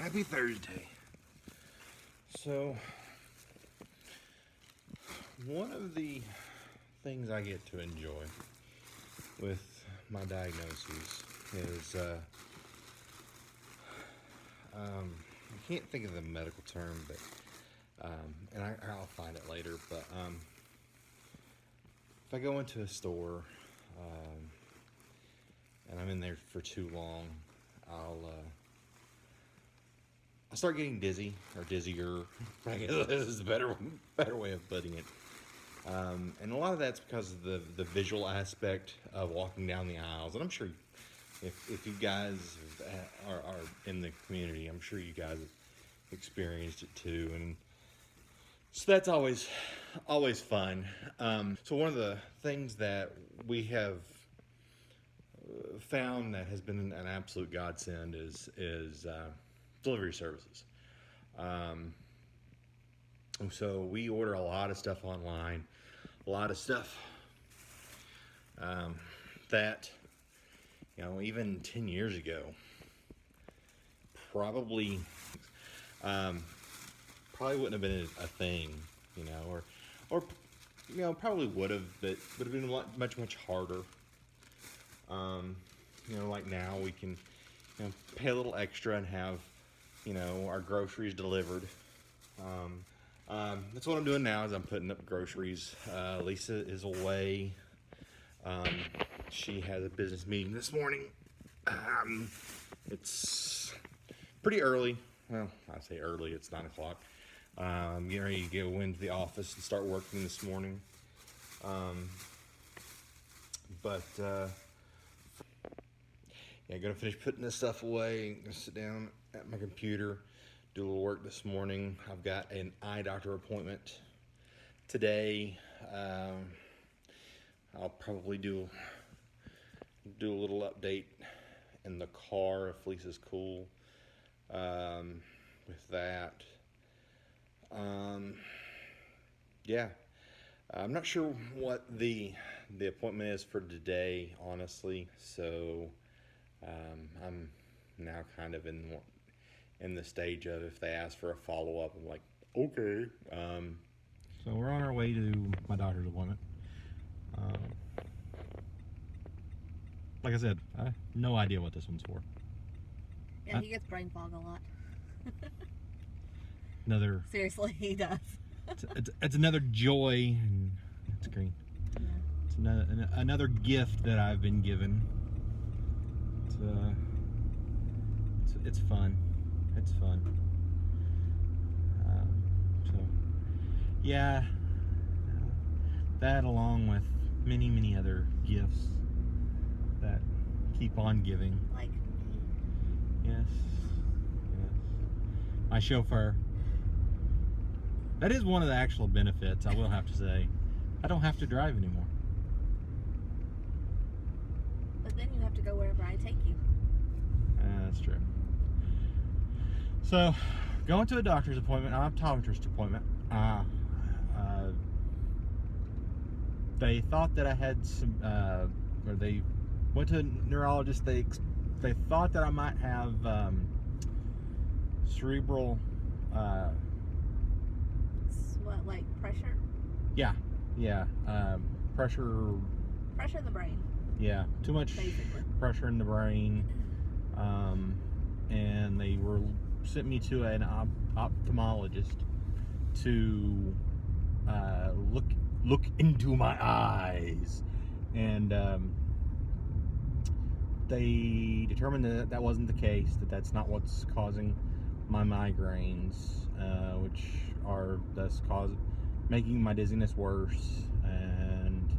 Happy Thursday. So, one of the things I get to enjoy with my diagnoses is, I can't think of the medical term, but, and I'll find it later, but, if I go into a store, and I'm in there for too long, I'll start getting dizzy, or dizzier. I guess this is a better way of putting it. And a lot of that's because of the visual aspect of walking down the aisles. And I'm sure if you guys are in the community, I'm sure you guys have experienced it too. And so that's always fun. So one of the things that we have found that has been an absolute godsend is delivery services. So we order a lot of stuff online, a lot of stuff that, even 10 years ago, probably wouldn't have been a thing, or probably would have, but would have been much harder. Like now we can, pay a little extra and have, our groceries delivered. That's what I'm doing now is I'm putting up groceries. Lisa is away. She has a business meeting this morning. It's pretty early. Well, I say early, it's 9 o'clock. I'm getting ready to go into the office and start working this morning. Gonna finish putting this stuff away. Gonna sit down at my computer, do a little work this morning. I've got an eye doctor appointment today. I'll probably do a little update in the car if Lisa's cool with that. I'm not sure what the appointment is for today, honestly. So I'm now kind of in the stage of if they ask for a follow-up, I'm like, okay. So we're on our way to my doctor's appointment. Like I said, I have no idea what this one's for. Yeah, he gets brain fog a lot. Seriously, he does. it's another joy, and it's green. Yeah. It's another gift that I've been given. It's fun. It's fun. That along with many other gifts that keep on giving. Like me. Yes. My chauffeur. That is one of the actual benefits, I will have to say. I don't have to drive anymore. But then you have to go wherever I take you. That's true. So, going to a doctor's appointment, an optometrist appointment. They thought that I had some, or they went to a neurologist. They thought that I might have cerebral. What, like pressure? Yeah. Pressure. Pressure in the brain. Yeah, too much pressure in the brain. And they sent me to an ophthalmologist to look into my eyes, and they determined that wasn't the case. That's not what's causing my migraines, which are thus making my dizziness worse and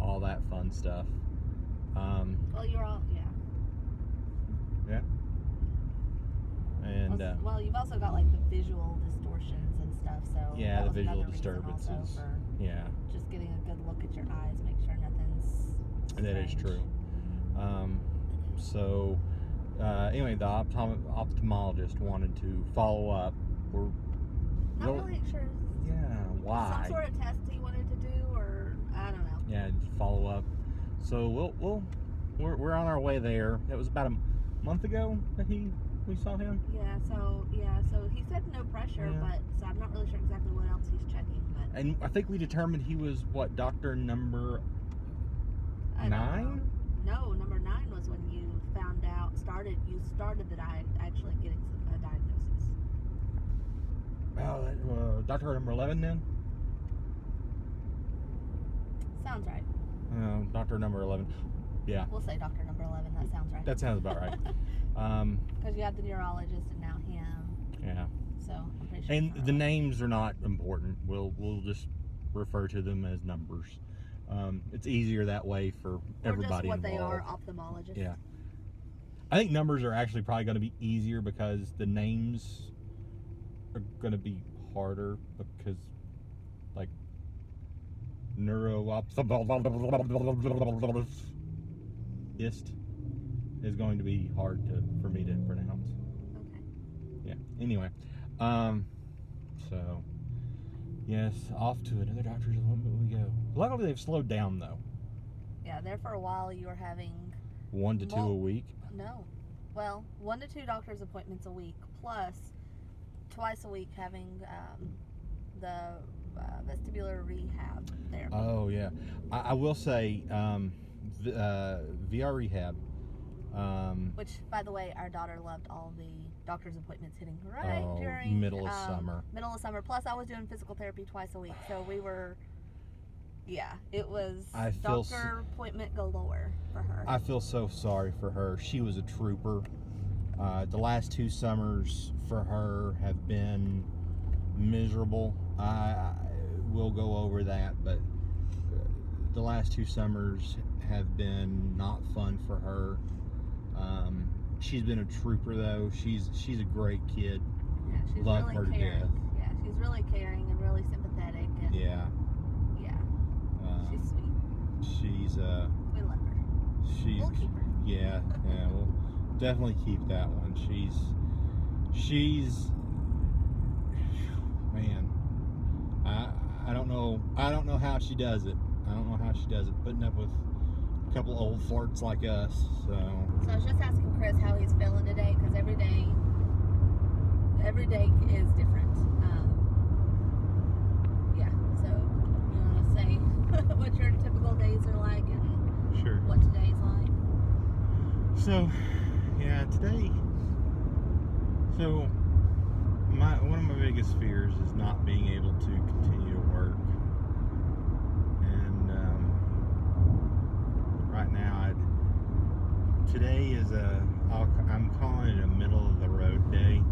all that fun stuff. Well, you're all, yeah. Yeah. And you've also got like the visual distortions and stuff. So yeah, the visual disturbances. Yeah. Just getting a good look at your eyes, make sure nothing's strange. That is true. Anyway, the ophthalmologist wanted to follow up. We're not really sure. Yeah, why? Some sort of test he wanted to do, or I don't know. Yeah, follow up. So we're on our way there. It was about month ago that we saw him. Yeah, so he said no pressure, Yeah. but so I'm not really sure exactly what else he's checking, but And I think we determined he was what, doctor number I don't 9? know. No, number 9 was when you found out you started that I actually getting a diagnosis. Oh, doctor number 11 then. Sounds right. Doctor number 11. Yeah, We'll say doctor number 11. That sounds right. that sounds about right. Because you had the neurologist and now him. Yeah. So I'm pretty sure. And it's the neurologist. names are not important. We'll just refer to them as numbers. It's easier that way for everybody Or just what involved. they are, ophthalmologists. Yeah. I think numbers are actually probably going to be easier because the names are going to be harder because, like, neuro-ophthalmologist is going to be hard for me to pronounce. Okay. Yeah. Anyway, so yes, off to another doctor's appointment we go. Luckily, they've slowed down though. Yeah, there for a while you were having 1 to 2 a week. No. Well, 1 to 2 doctor's appointments a week, plus twice a week having the vestibular rehab there. Oh yeah, I will say VR rehab. Which, by the way, our daughter loved all the doctor's appointments hitting right during middle of summer. Middle of summer. Plus, I was doing physical therapy twice a week, so we were. Yeah, it was doctor appointment galore for her. I feel so sorry for her. She was a trooper. The last 2 summers for her have been miserable. I will go over that, but the last 2 summers have been not fun for her. She's been a trooper though. She's a great kid. Yeah, she's Love really her to caring. death. Yeah, she's really caring and really sympathetic. And Yeah. She's sweet. She's We love her. We'll keep her. Yeah, we'll definitely keep that one. She's man. I don't know how she does it. Putting up with a couple old farts like us. So I was just asking Chris how he's feeling today, because every day is different. Yeah. So you want to say what your typical days are like and sure. what today's like? So yeah, today. So one of my biggest fears is not being able to continue to work. And right now, today is I'm calling it a middle of the road day.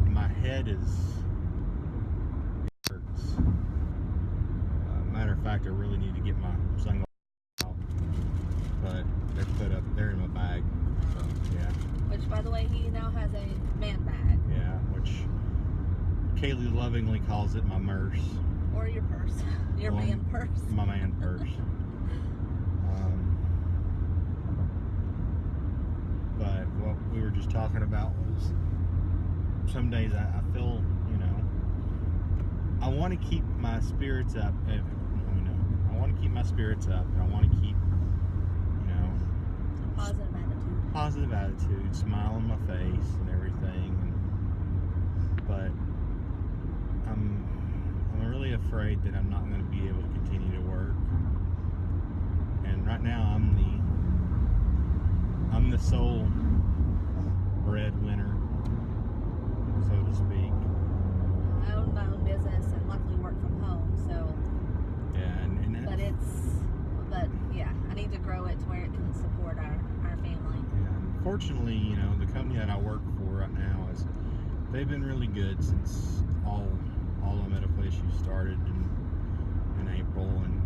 My head hurts. Matter of fact, I really need to get my sunglasses out, but they're in my bag. So yeah. Which, by the way, he now has a man bag. Yeah, which Kaylee lovingly calls it my merce. Or your purse. Your man purse. My man purse. But what we were just talking about was some days I feel, I want to keep my spirits up. I want to keep my spirits up, and I want to keep, positive attitude, smile on my face and everything. But I'm really afraid that I'm not going to be able to continue to work. And right now I'm the sole breadwinner, so to speak. I own my own business and luckily work from home, so. Yeah, But yeah, I need to grow it to where it can support our family. Yeah, fortunately, the company that I work for right now they've been really good since all the medical issues started in April, and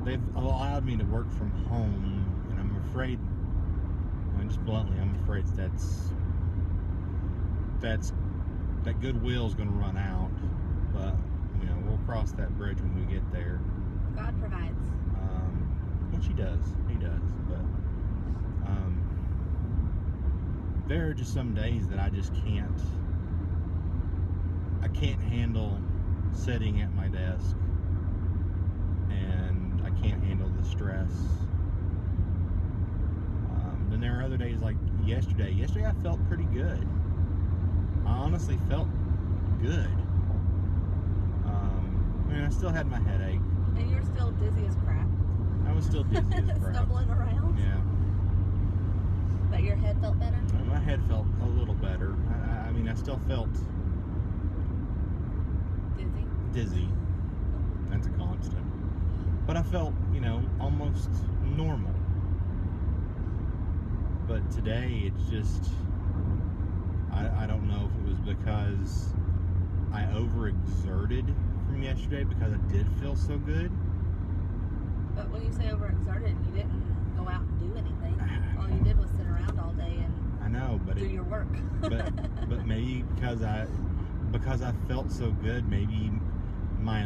they've allowed me to work from home. And I'm afraid, just bluntly, I'm afraid that goodwill is going to run out. But we'll cross that bridge when we get there. God provides. Which he does. But there are just some days that I just can't. I can't handle sitting at my desk, and I can't handle the stress. there are other days like yesterday. Yesterday I felt pretty good. I honestly felt good. I mean, I still had my headache. And you're still dizzy as crap. I was still dizzy as crap. Stumbling around. Yeah. But your head felt better? My head felt a little better. I mean, I still felt dizzy. That's a constant. But I felt, almost normal. But today, it's just, I don't know if it was because I overexerted from yesterday because I did feel so good. But when you say overexerted, you didn't go out and do anything. All you did was sit around all day and I know, but do your work. but maybe because I felt so good, maybe my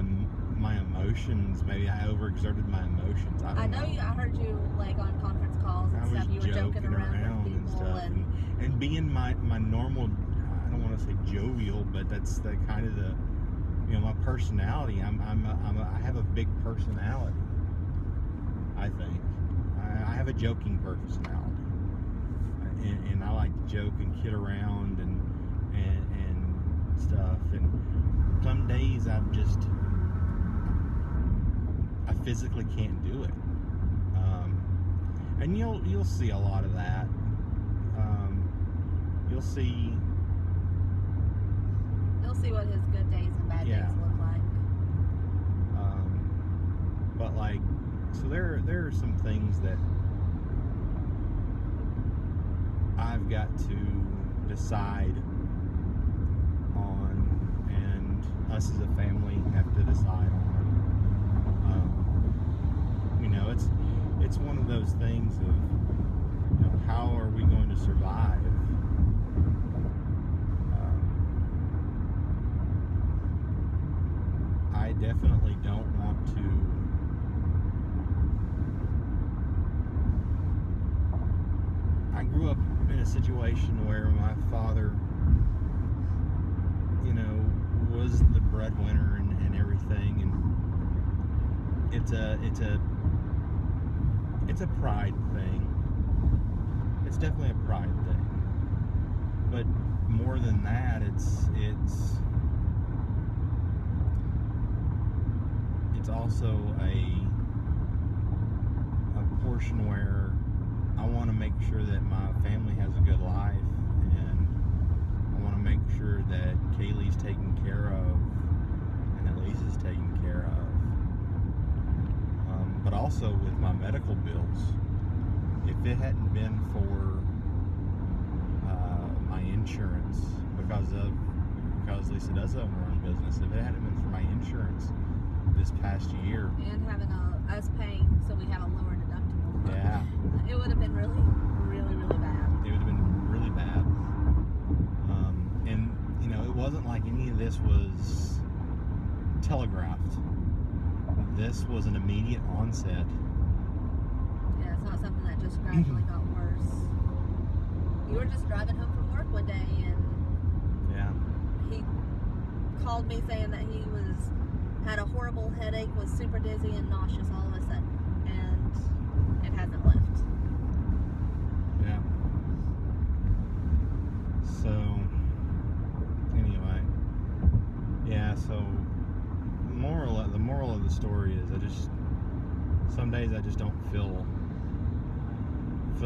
emotions, maybe I overexerted my emotions. I know. I heard you like on conference calls and stuff. You were joking around with people and stuff, and being my normal. I don't want to say jovial, but that's the kind of the my personality. I have a big personality. I think I have a joking personality, and I like to joke and kid around and stuff. And some days I physically can't do it. And you'll see a lot of that. You'll see what his good days and bad days look like. But like, so there are some things that I've got to decide on, and us as a family have to decide on. It's one of those things of how are we going to survive? I definitely don't want to I grew up in a situation where my father was the breadwinner and everything, and it's a pride thing. It's definitely a pride thing. But more than that, it's also a portion where I want to make sure that my family has a good life, and I want to make sure that Kaylee's taken care of and that Lisa's taken care of. But also with my medical bills, if it hadn't been for my insurance, because Lisa does own her own business, if it hadn't been for my insurance this past year, and having us paying so we have a lower deductible, yeah, it would have been really, really, really bad. It would have been really bad. And it wasn't like any of this was telegraphed. This was an immediate onset. Yeah, it's not something that just gradually got worse. You were just driving home from work one day, and he called me saying that he had a horrible headache, was super dizzy and nauseous all of a sudden, and it hasn't left. Yeah. So anyway, so the moral of the story is some days I just don't feel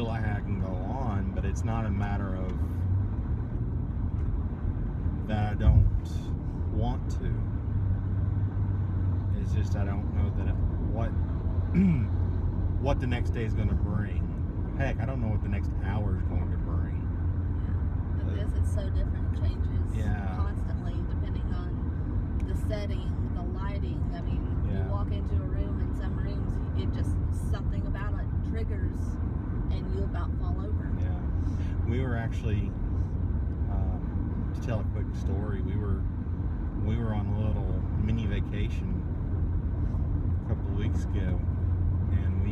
like I can go on, but it's not a matter of that I don't want to. It's just I don't know that what the next day is going to bring. Heck, I don't know what the next hour is going to bring. Yeah, the visit's so different. It changes constantly depending on the setting, the lighting. I mean, you walk into a room, in some rooms, it just, something about it triggers and you about fall over. Yeah. We were actually, to tell a quick story, we were on a little mini vacation a couple of weeks ago, and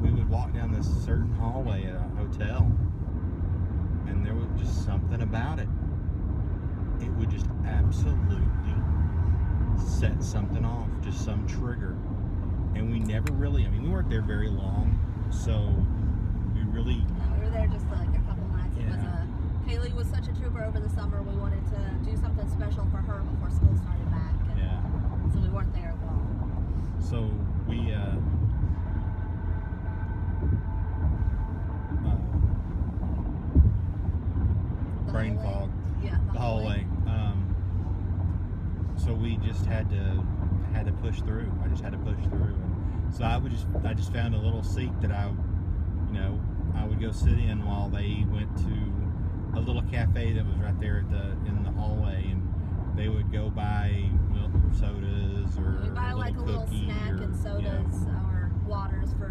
we would walk down this certain hallway at a hotel, and there was just something about it. It would just absolutely set something off, just some trigger. And we never really, we weren't there very long, so really? No, we were there just like a couple nights. Yeah. It was Kaylee was such a trooper over the summer. We wanted to do something special for her before school started back. And Yeah. so we weren't there long. So we brain fog. Yeah, The whole way. So we just had to push through. I just had to push through, and so I just found a little seat that I would go sit in while they went to a little cafe that was right there in the hallway, and they would go buy milk, sodas, or we buy like a little snack and sodas or waters for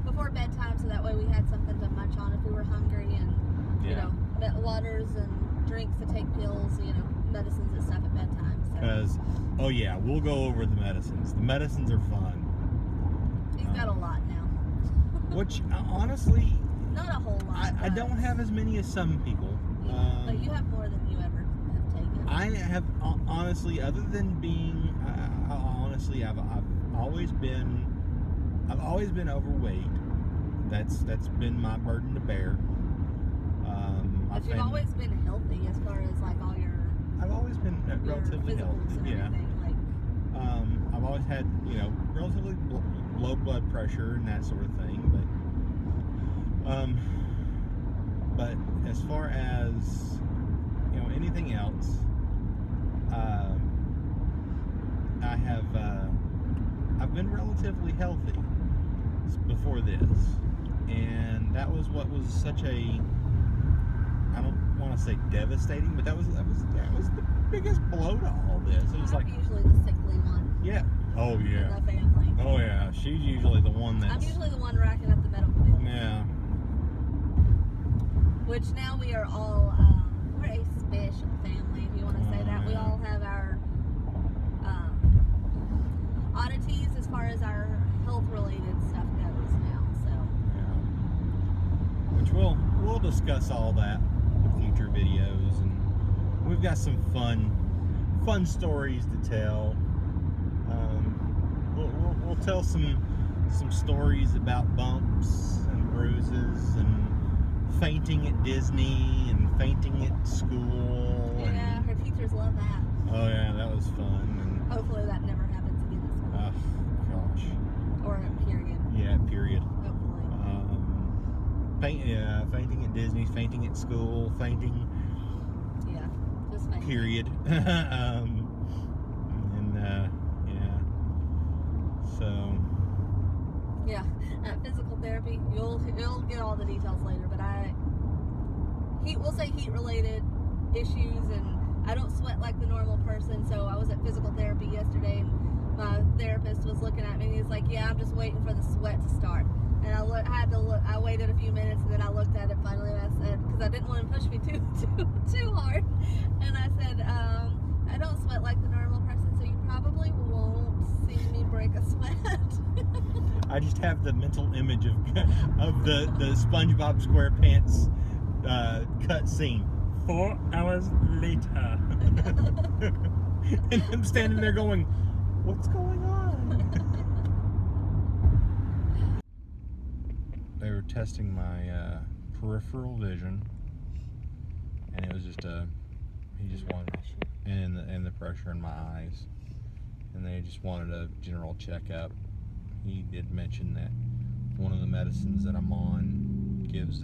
before bedtime, so that way we had something to munch on if we were hungry, and waters and drinks to take pills, medicines and stuff at bedtime. Because we'll go over the medicines. The medicines are fun. He's got a lot now. Which honestly, not a whole lot. I don't have as many as some people. But you have more than you ever have taken. I have honestly, other than being, I've always been overweight. That's been my burden to bear. But you've always been healthy as far as like all your. I've always been relatively healthy. Yeah. I've always had relatively low blood pressure and that sort of thing, but as far as anything else, I've been relatively healthy before this, and that was what was such a, I don't want to say devastating, but that was the biggest blow to all this. It was like usually the sickly one. Yeah. Oh yeah. In the family. Oh yeah. She's usually the one that's. I'm usually the one racking up the medical bills. Yeah. Which now we are all we're a special family, if you want to say that. We all have our oddities as far as our health-related stuff goes now. So. Yeah. Which we'll discuss all that in future videos, and we've got some fun stories to tell. We'll tell some stories about bumps and bruises and fainting at Disney and fainting at school. Yeah, her teachers love that. Oh yeah, that was fun. And hopefully that never happens again in school. Oh gosh. Or a period. Yeah, period. Hopefully. Fainting at Disney, fainting at school, fainting. Yeah, just fainting. Period. So. Yeah, physical therapy. You'll get all the details later, but we'll say heat-related issues, and I don't sweat like the normal person. So I was at physical therapy yesterday, and my therapist was looking at me, and he's like, "Yeah, I'm just waiting for the sweat to start." And I waited a few minutes, and then I looked at it finally, and I said, because I didn't want him to push me too hard, and I said, "I don't sweat like the normal person, so you probably won't see me break a sweat." I just have the mental image of the SpongeBob SquarePants cut scene. 4 hours later. And I'm standing there going, what's going on? They were testing my peripheral vision, and it was just he just wanted, and the pressure in my eyes, and they just wanted a general checkup. He did mention that one of the medicines that I'm on gives,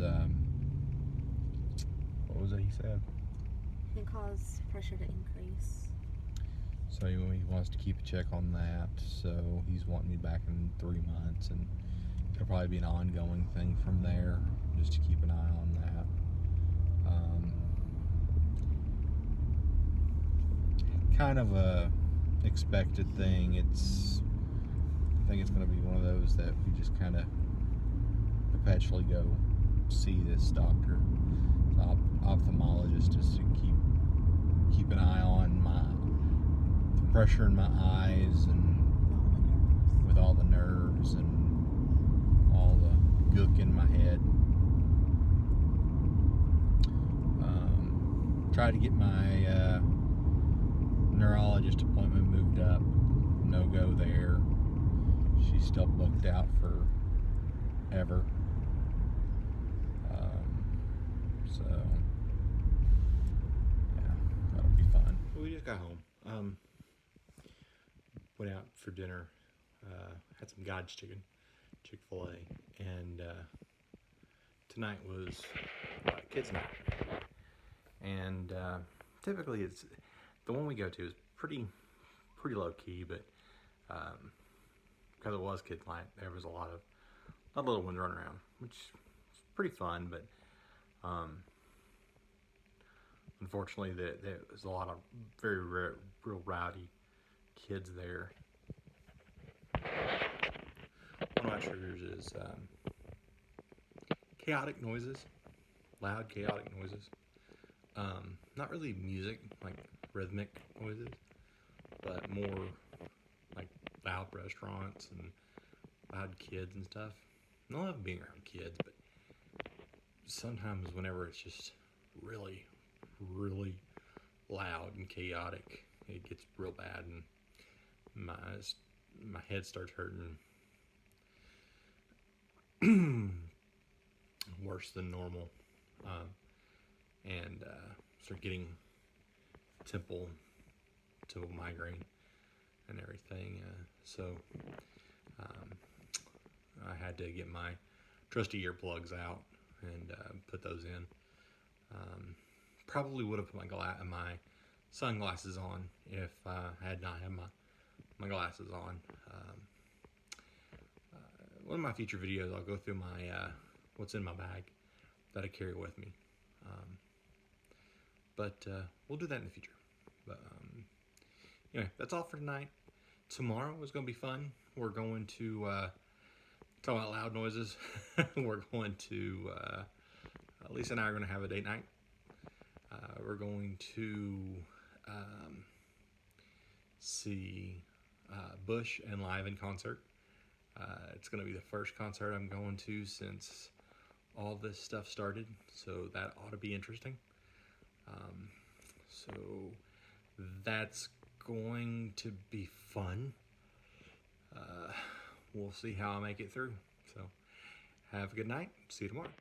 what was it he said? It can cause pressure to increase. So he wants to keep a check on that. So he's wanting me back in 3 months, and it'll probably be an ongoing thing from there, just to keep an eye on that. Kind of a expected thing. I think it's going to be one of those that we just kind of perpetually go see this doctor, the ophthalmologist, just to keep an eye on the pressure in my eyes, and with all the nerves and all the gook in my head. Try to get my neurologist appointment moved up. No go there. She's still booked out for ever. got home, went out for dinner, had some God's chicken, Chick-fil-A, and tonight was kids' night. And typically, it's the one we go to is pretty low key, but because it was kids' night, there was a lot of little ones running around, which is pretty fun. But unfortunately, there's a lot of real rowdy kids there. One of my triggers is chaotic noises, loud chaotic noises. Not really music, like rhythmic noises, but more like loud restaurants and loud kids and stuff. I love being around kids, but sometimes whenever it's just really loud and chaotic, it gets real bad, and my head starts hurting worse than normal, and start getting temple migraine and everything. So I had to get my trusty earplugs out and put those in. Probably would have put my sunglasses on if I had not had my glasses on. One of my future videos, I'll go through my what's in my bag that I carry with me. But we'll do that in the future. But anyway, that's all for tonight. Tomorrow is going to be fun. We're going to talk about loud noises. We're going to Lisa and I are going to have a date night. We're going to see Bush and live in concert. It's going to be the first concert I'm going to since all this stuff started, so that ought to be interesting. So that's going to be fun. We'll see how I make it through. So have a good night. See you tomorrow.